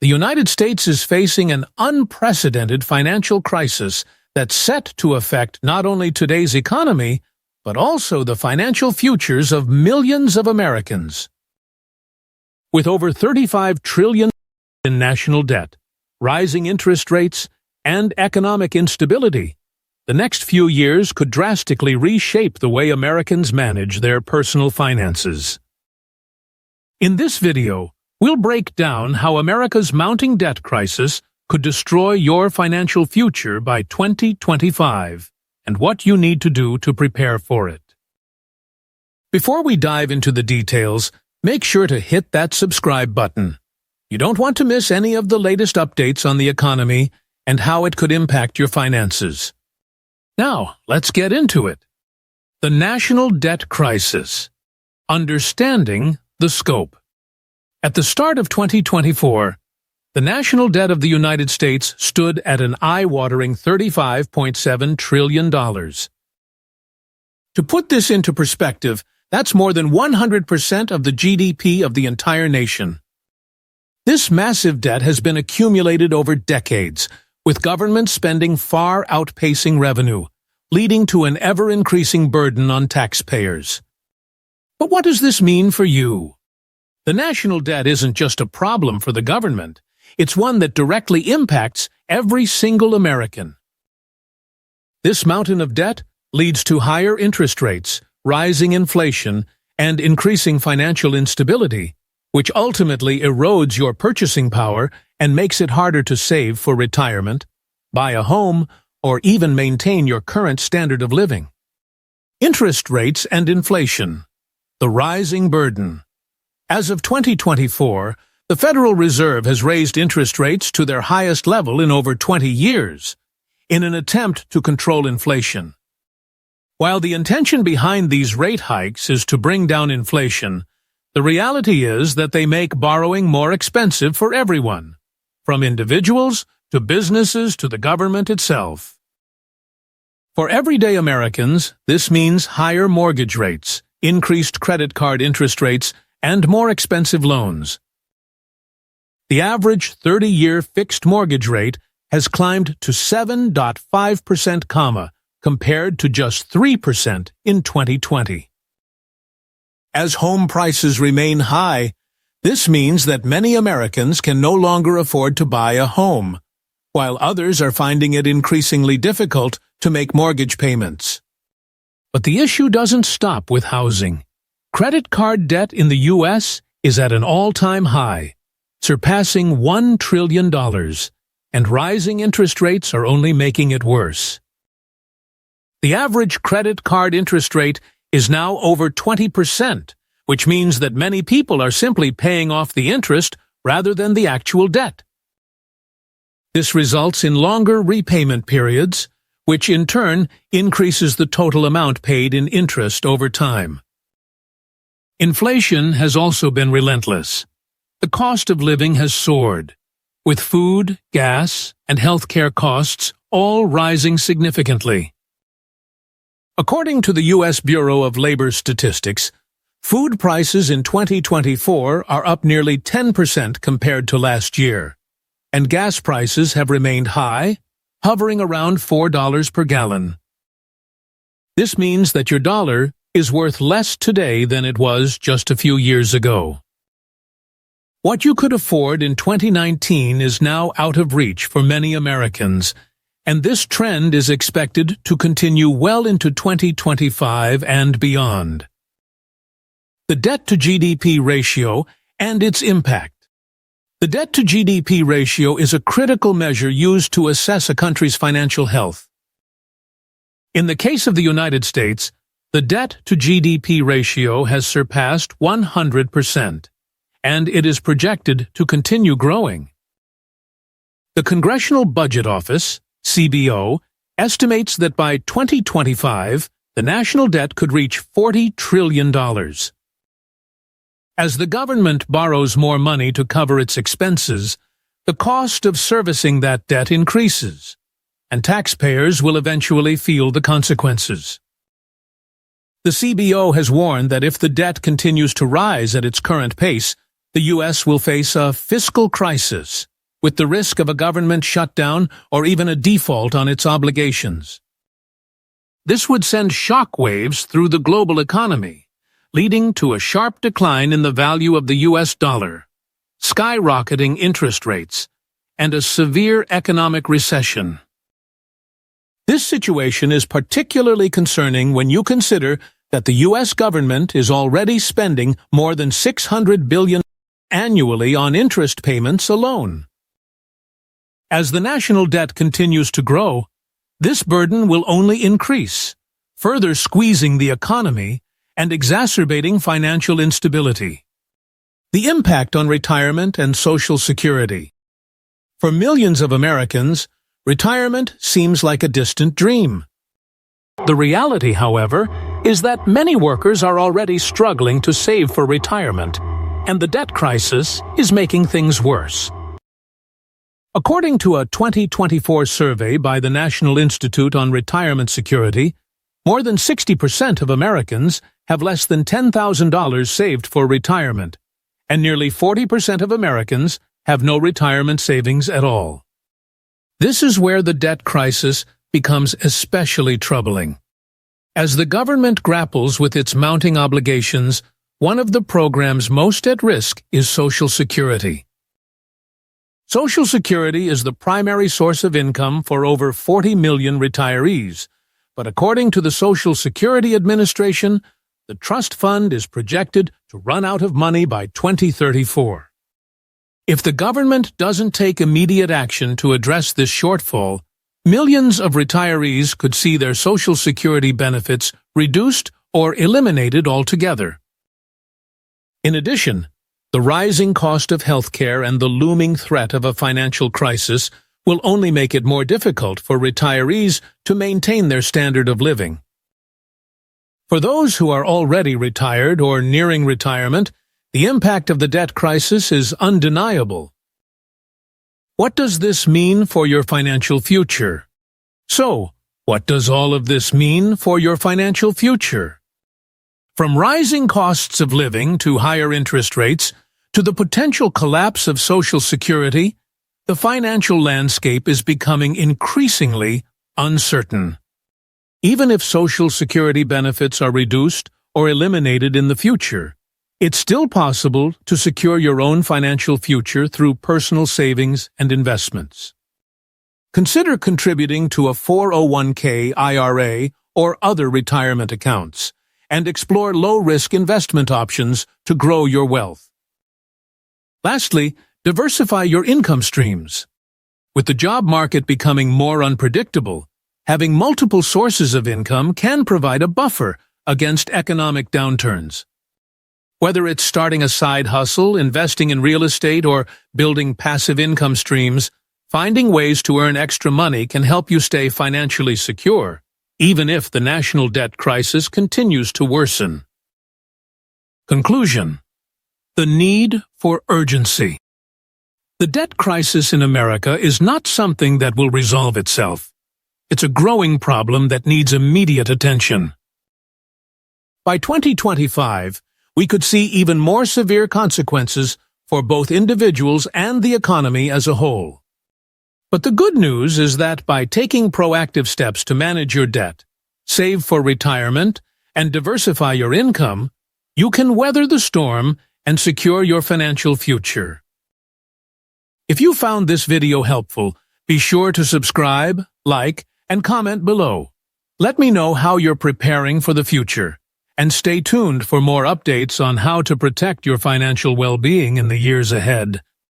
The United States is facing an unprecedented financial crisis that's set to affect not only today's economy, but also the financial futures of millions of Americans. With over $35 trillion in national debt, rising interest rates, and economic instability, the next few years could drastically reshape the way Americans manage their personal finances. In this video, we'll break down how America's mounting debt crisis could destroy your financial future by 2025 and what you need to do to prepare for it. Before we dive into the details, make sure to hit that subscribe button. You don't want to miss any of the latest updates on the economy and how it could impact your finances. Now, let's get into it. The national debt crisis. Understanding the scope. At the start of 2024, the national debt of the United States stood at an eye-watering $35.7 trillion. To put this into perspective, that's more than 100% of the GDP of the entire nation. This massive debt has been accumulated over decades, with government spending far outpacing revenue, leading to an ever-increasing burden on taxpayers. But what does this mean for you? The national debt isn't just a problem for the government, it's one that directly impacts every single American. This mountain of debt leads to higher interest rates, rising inflation, and increasing financial instability, which ultimately erodes your purchasing power and makes it harder to save for retirement, buy a home, or even maintain your current standard of living. Interest rates and inflation. The rising burden. As of 2024, the Federal Reserve has raised interest rates to their highest level in over 20 years, in an attempt to control inflation. While the intention behind these rate hikes is to bring down inflation, the reality is that they make borrowing more expensive for everyone, from individuals to businesses to the government itself. For everyday Americans, this means higher mortgage rates, increased credit card interest rates, and more expensive loans. The average 30-year fixed mortgage rate has climbed to 7.5%, compared to just 3% in 2020. As home prices remain high, this means that many Americans can no longer afford to buy a home, while others are finding it increasingly difficult to make mortgage payments. But the issue doesn't stop with housing. Credit card debt in the U.S. is at an all-time high, surpassing $1 trillion, and rising interest rates are only making it worse. The average credit card interest rate is now over 20%, which means that many people are simply paying off the interest rather than the actual debt. This results in longer repayment periods, which in turn increases the total amount paid in interest over time. Inflation has also been relentless. The cost of living has soared, with food, gas, and healthcare costs all rising significantly. According to the U.S. Bureau of Labor Statistics, food prices in 2024 are up nearly 10% compared to last year, and gas prices have remained high, hovering around $4 per gallon. This means that your dollar is worth less today than it was just a few years ago. What you could afford in 2019 is now out of reach for many Americans, and this trend is expected to continue well into 2025 and beyond. The debt-to-GDP ratio and its impact. The debt-to-GDP ratio is a critical measure used to assess a country's financial health. In the case of the United States, the debt-to-GDP ratio has surpassed 100%, and it is projected to continue growing. The Congressional Budget Office, CBO, estimates that by 2025, the national debt could reach $40 trillion. As the government borrows more money to cover its expenses, the cost of servicing that debt increases, and taxpayers will eventually feel the consequences. The CBO has warned that if the debt continues to rise at its current pace, the U.S. will face a fiscal crisis, with the risk of a government shutdown or even a default on its obligations. This would send shockwaves through the global economy, leading to a sharp decline in the value of the US dollar, skyrocketing interest rates, and a severe economic recession. This situation is particularly concerning when you consider that the U.S. government is already spending more than $600 billion annually on interest payments alone. As the national debt continues to grow, this burden will only increase, further squeezing the economy and exacerbating financial instability. The impact on retirement and Social Security. For millions of Americans, retirement seems like a distant dream. The reality, however, is that many workers are already struggling to save for retirement, and the debt crisis is making things worse. According to a 2024 survey by the National Institute on Retirement Security, more than 60% of Americans have less than $10,000 saved for retirement, and nearly 40% of Americans have no retirement savings at all. This is where the debt crisis becomes especially troubling. As the government grapples with its mounting obligations, one of the programs most at risk is Social Security. Social Security is the primary source of income for over 40 million retirees, but according to the Social Security Administration, the trust fund is projected to run out of money by 2034. If the government doesn't take immediate action to address this shortfall, millions of retirees could see their Social Security benefits reduced or eliminated altogether. In addition, the rising cost of healthcare and the looming threat of a financial crisis will only make it more difficult for retirees to maintain their standard of living. For those who are already retired or nearing retirement, the impact of the debt crisis is undeniable. What does this mean for your financial future? So, what does all of this mean for your financial future? From rising costs of living to higher interest rates, to the potential collapse of Social Security, the financial landscape is becoming increasingly uncertain. Even if Social Security benefits are reduced or eliminated in the future, it's still possible to secure your own financial future through personal savings and investments. Consider contributing to a 401k, IRA, or other retirement accounts, and explore low-risk investment options to grow your wealth. Lastly, diversify your income streams. With the job market becoming more unpredictable, having multiple sources of income can provide a buffer against economic downturns. Whether it's starting a side hustle, investing in real estate, or building passive income streams, finding ways to earn extra money can help you stay financially secure, even if the national debt crisis continues to worsen. Conclusion: the need for urgency. The debt crisis in America is not something that will resolve itself. It's a growing problem that needs immediate attention. By 2025, we could see even more severe consequences for both individuals and the economy as a whole. But the good news is that by taking proactive steps to manage your debt, save for retirement, and diversify your income, you can weather the storm and secure your financial future. If you found this video helpful, be sure to subscribe, like, and comment below. Let me know how you're preparing for the future, and stay tuned for more updates on how to protect your financial well-being in the years ahead.